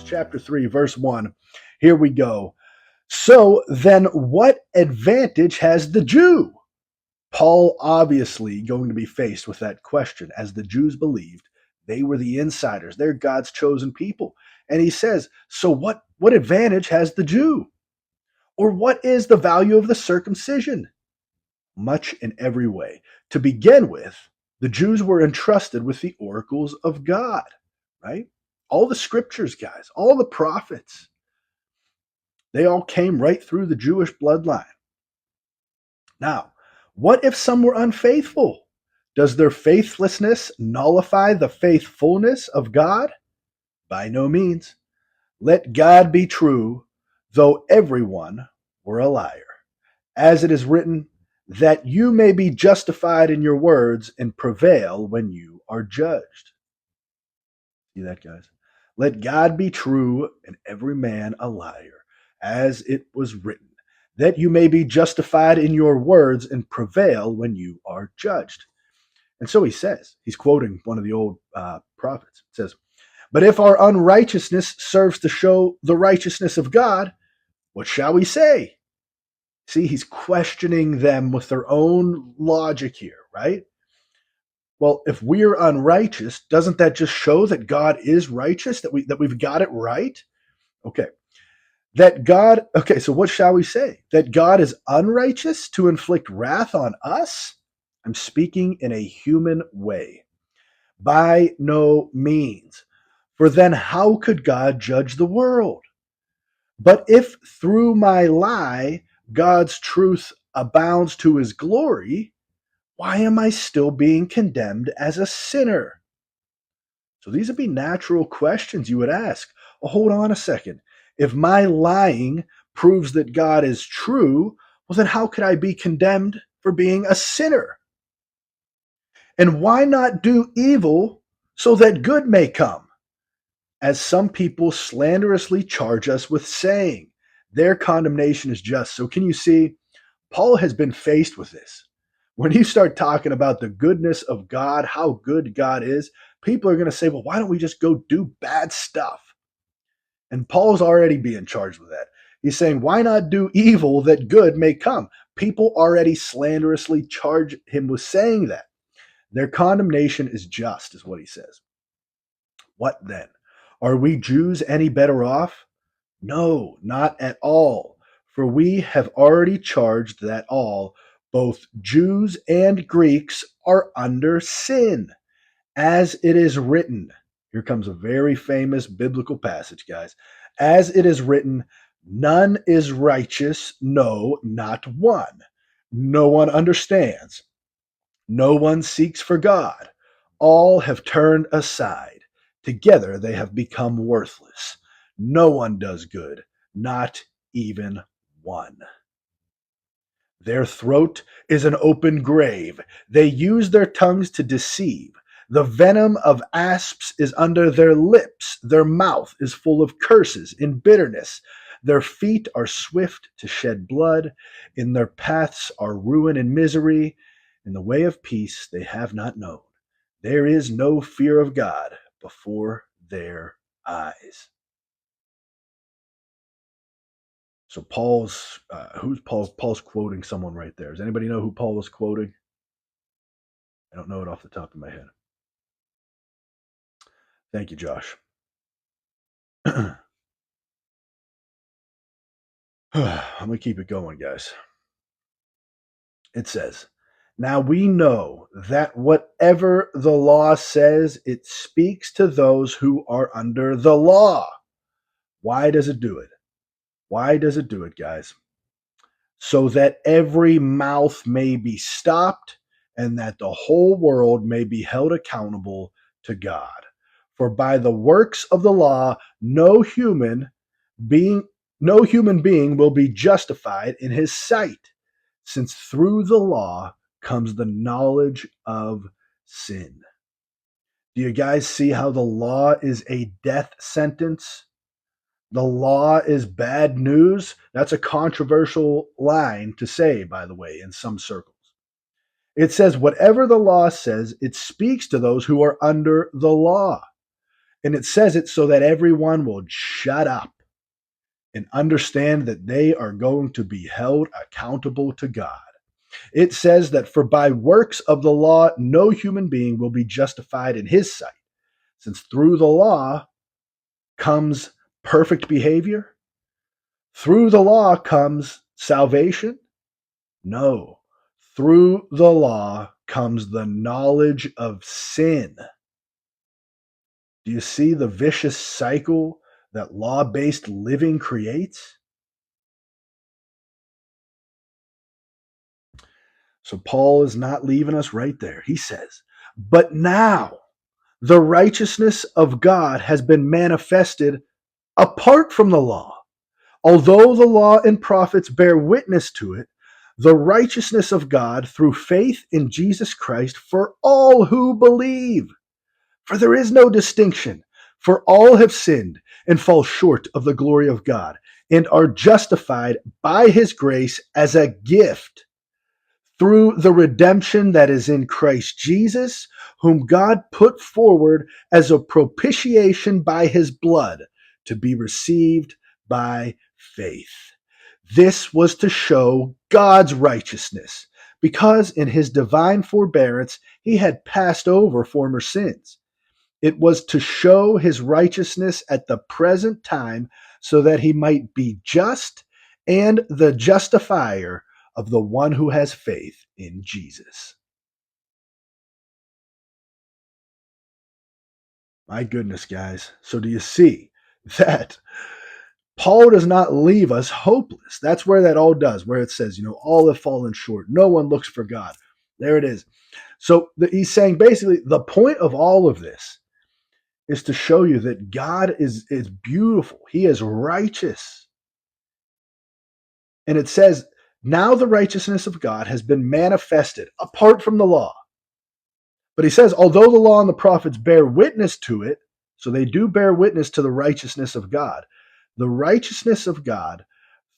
chapter 3, verse 1. Here we go. So then what advantage has the Jew? Paul obviously going to be faced with that question, as the Jews believed they were the insiders. They're God's chosen people. And he says, so what advantage has the Jew? Or what is the value of the circumcision? Much in every way. To begin with, the Jews were entrusted with the oracles of God, right? All the scriptures, guys, all the prophets, they all came right through the Jewish bloodline. Now, what if some were unfaithful? Does their faithlessness nullify the faithfulness of God? By no means. Let God be true, though everyone were a liar. As it is written, that you may be justified in your words and prevail when you are judged. See that, guys? Let God be true and every man a liar, as it was written, that you may be justified in your words and prevail when you are judged. And so he says, he's quoting one of the old prophets. It says, but if our unrighteousness serves to show the righteousness of God, what shall we say? See, he's questioning them with their own logic here, right? Well, if we're unrighteous, doesn't that just show that God is righteous, that we've got it right? Okay. So what shall we say? That God is unrighteous to inflict wrath on us? I'm speaking in a human way. By no means. For then how could God judge the world? But if through my lie God's truth abounds to his glory, why am I still being condemned as a sinner? So these would be natural questions you would ask. Well, hold on a second. If my lying proves that God is true, well, then how could I be condemned for being a sinner? And why not do evil so that good may come? As some people slanderously charge us with saying, their condemnation is just. So can you see, Paul has been faced with this. When you start talking about the goodness of God, how good God is, people are going to say, well, why don't we just go do bad stuff? And Paul's already being charged with that. He's saying, why not do evil that good may come? People already slanderously charge him with saying that. Their condemnation is just, is what he says. What then? Are we Jews any better off? No, not at all. For we have already charged that all, both Jews and Greeks, are under sin. As it is written, here comes a very famous biblical passage, guys. As it is written, none is righteous, no, not one. No one understands. No one seeks for God. All have turned aside. Together they have become worthless. No one does good, not even one. Their throat is an open grave. They use their tongues to deceive. The venom of asps is under their lips. Their mouth is full of curses and bitterness. Their feet are swift to shed blood. In their paths are ruin and misery. In the way of peace they have not known. There is no fear of God before their eyes. So Paul's quoting someone right there. Does anybody know who Paul was quoting? I don't know it off the top of my head. Thank you, Josh. I'm going to keep it going, guys. It says, now we know that whatever the law says, it speaks to those who are under the law. Why does it do it? Why does it do it, guys? So that every mouth may be stopped and that the whole world may be held accountable to God. For by the works of the law, no human being will be justified in his sight, since through the law comes the knowledge of sin. Do you guys see how the law is a death sentence? The law is bad news. That's a controversial line to say, by the way, in some circles. It says, whatever the law says, it speaks to those who are under the law. And it says it so that everyone will shut up and understand that they are going to be held accountable to God. It says that for by works of the law, no human being will be justified in his sight, since through the law comes perfect behavior. Through the law comes salvation. No, through the law comes the knowledge of sin. Do you see the vicious cycle that law based living creates? So Paul is not leaving us right there. He says, but now the righteousness of God has been manifested apart from the law. Although the law and prophets bear witness to it, the righteousness of God through faith in Jesus Christ for all who believe. For there is no distinction, for all have sinned and fall short of the glory of God, and are justified by his grace as a gift through the redemption that is in Christ Jesus, whom God put forward as a propitiation by his blood to be received by faith. This was to show God's righteousness, because in his divine forbearance he had passed over former sins. It was to show his righteousness at the present time, so that he might be just and the justifier of the one who has faith in Jesus. My goodness, guys. So do you see that Paul does not leave us hopeless? That's where that all does, where it says, all have fallen short. No one looks for God. There it is. So he's saying basically the point of all of this is to show you that God is beautiful. He is righteous. And it says, now the righteousness of God has been manifested apart from the law. But he says, although the law and the prophets bear witness to it, so they do bear witness to the righteousness of God, the righteousness of God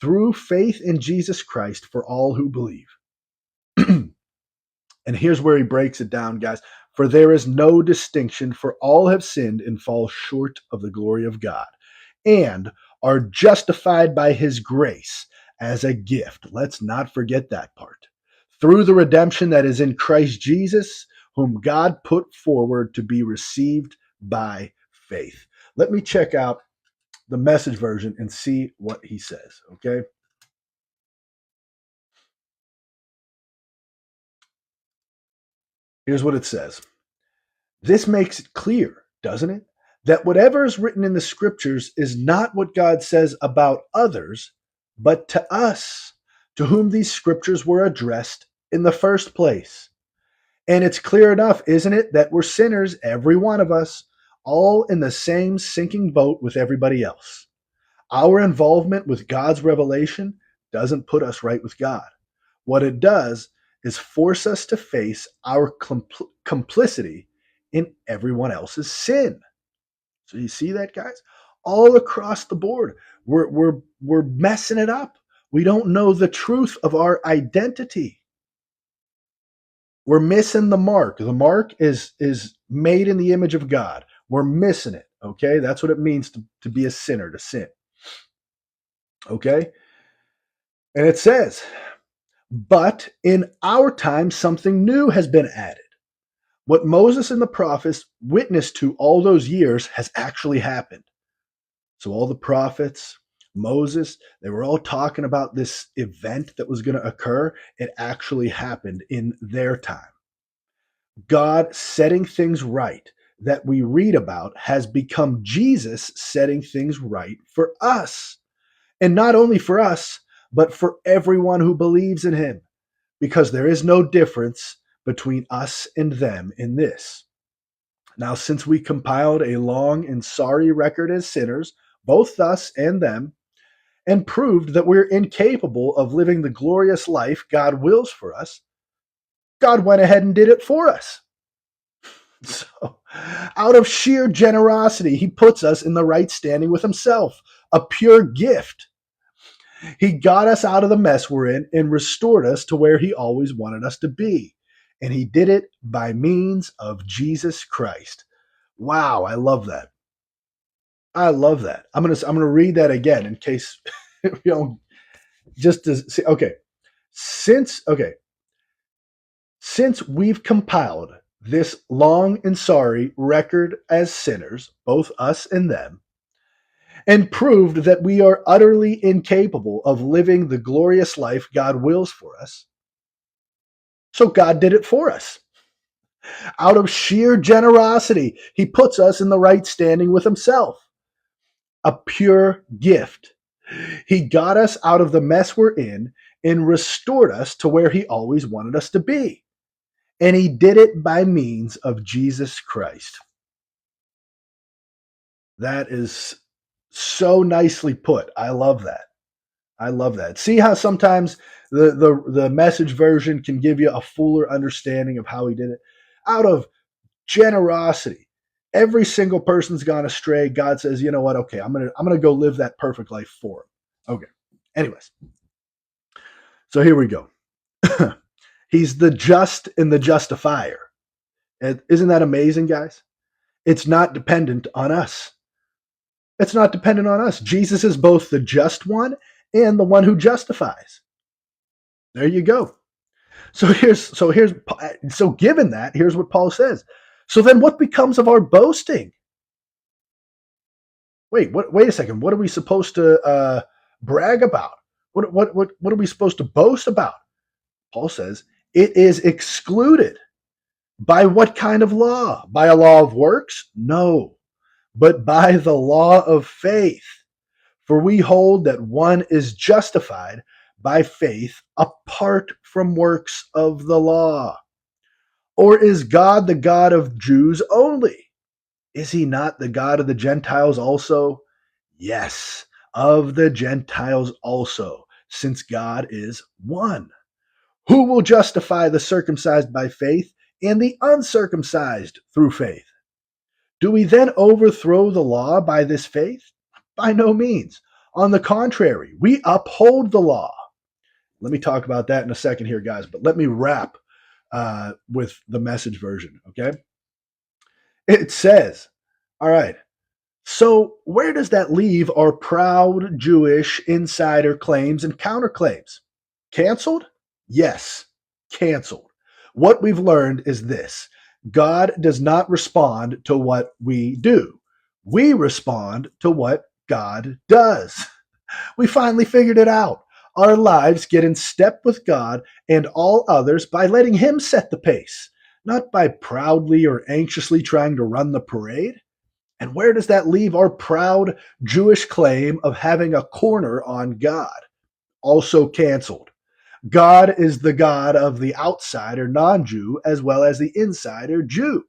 through faith in Jesus Christ for all who believe. And here's where he breaks it down, guys. For there is no distinction, for all have sinned and fall short of the glory of God, and are justified by his grace as a gift. Let's not forget that part. Through the redemption that is in Christ Jesus, whom God put forward to be received by faith. Let me check out the Message version and see what he says, okay? Here's what it says. This makes it clear, doesn't it, that whatever is written in the scriptures is not what God says about others, but to us, to whom these scriptures were addressed in the first place. And it's clear enough, isn't it, that we're sinners, every one of us, all in the same sinking boat with everybody else. Our involvement with God's revelation doesn't put us right with God. What it does is force us to face our complicity in everyone else's sin. So you see that, guys? All across the board, we're messing it up. We don't know the truth of our identity. We're missing the mark. The mark is made in the image of God. We're missing it. Okay, that's what it means to be a sinner, to sin. Okay, and it says, but in our time, something new has been added. What Moses and the prophets witnessed to all those years has actually happened. So all the prophets, Moses, they were all talking about this event that was going to occur. It actually happened in their time. God setting things right that we read about has become Jesus setting things right for us. And not only for us, but for everyone who believes in him, because there is no difference between us and them in this. Now, since we compiled a long and sorry record as sinners, both us and them, and proved that we're incapable of living the glorious life God wills for us, God went ahead and did it for us. So, out of sheer generosity, he puts us in the right standing with himself, a pure gift. He got us out of the mess we're in and restored us to where he always wanted us to be. And he did it by means of Jesus Christ. Wow, I love that. I love that. I'm gonna read that again in case you know, just to see. Okay, okay, since we've compiled this long and sorry record as sinners, both us and them, and proved that we are utterly incapable of living the glorious life God wills for us, so God did it for us. Out of sheer generosity, He puts us in the right standing with Himself. A pure gift. He got us out of the mess we're in and restored us to where He always wanted us to be. And He did it by means of Jesus Christ. That is so nicely put. I love that. I love that. See how sometimes the message version can give you a fuller understanding of how He did it? Out of generosity. Every single person's gone astray. God says, you know what? Okay, I'm gonna go live that perfect life for him. Okay. Anyways, so here we go. He's the just and the justifier. And isn't that amazing, guys? It's not dependent on us. It's not dependent on us. Jesus is both the just one and the one who justifies. There you go. So given that, here's what Paul says. So then what becomes of our boasting? Wait a second. What are we supposed to brag about? What are we supposed to boast about? Paul says it is excluded. By what kind of law? By a law of works? No, but by the law of faith. For we hold that one is justified by faith apart from works of the law. Or is God the God of Jews only? Is He not the God of the Gentiles also? Yes, of the Gentiles also, since God is one. Who will justify the circumcised by faith and the uncircumcised through faith? Do we then overthrow the law by this faith? By no means. On the contrary, we uphold the law. Let me talk about that in a second here, guys, but let me wrap with the message version, okay? It says, all right, so where does that leave our proud Jewish insider claims and counterclaims? Canceled? Yes, canceled. What we've learned is this: God does not respond to what we do. We respond to what God does. We finally figured it out. Our lives get in step with God and all others by letting Him set the pace, not by proudly or anxiously trying to run the parade. And where does that leave our proud Jewish claim of having a corner on God? Also canceled. God is the God of the outsider non Jew as well as the insider Jew.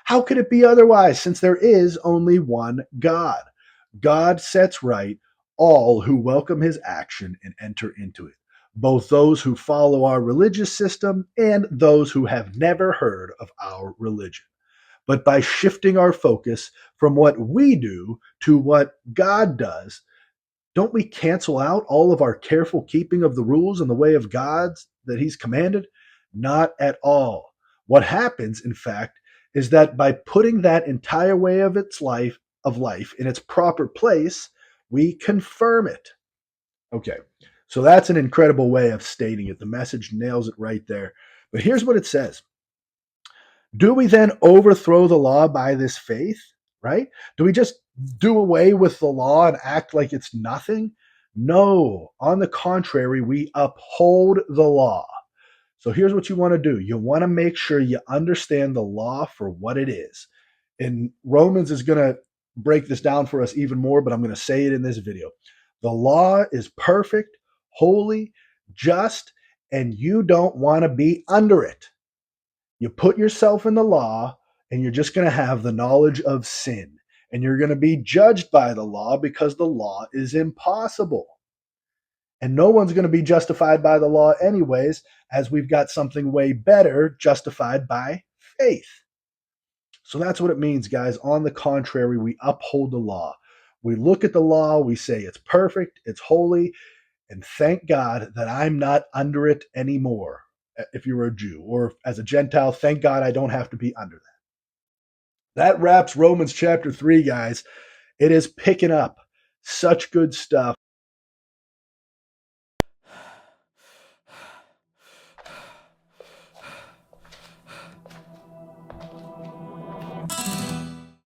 How could it be otherwise since there is only one God? God sets right all who welcome His action and enter into it, both those who follow our religious system and those who have never heard of our religion. But by shifting our focus from what we do to what God does, don't we cancel out all of our careful keeping of the rules and the way of God's that He's commanded? Not at all. What happens, in fact, is that by putting that entire way of life in its proper place, we confirm it. Okay. So that's an incredible way of stating it. The message nails it right there. But here's what it says. Do we then overthrow the law by this faith? Right? Do we just do away with the law and act like it's nothing? No. On the contrary, we uphold the law. So here's what you want to do: you want to make sure you understand the law for what it is. And Romans is going to break this down for us even more, but I'm going to say it in this video. The law is perfect, holy, just, and you don't want to be under it. You put yourself in the law, and you're just going to have the knowledge of sin. And you're going to be judged by the law because the law is impossible. And no one's going to be justified by the law, anyways, as we've got something way better, justified by faith. So that's what it means, guys. On the contrary, we uphold the law. We look at the law, we say it's perfect, it's holy, and thank God that I'm not under it anymore. If you're a Jew or as a Gentile, thank God I don't have to be under that. That wraps Romans chapter 3, guys. It is picking up such good stuff.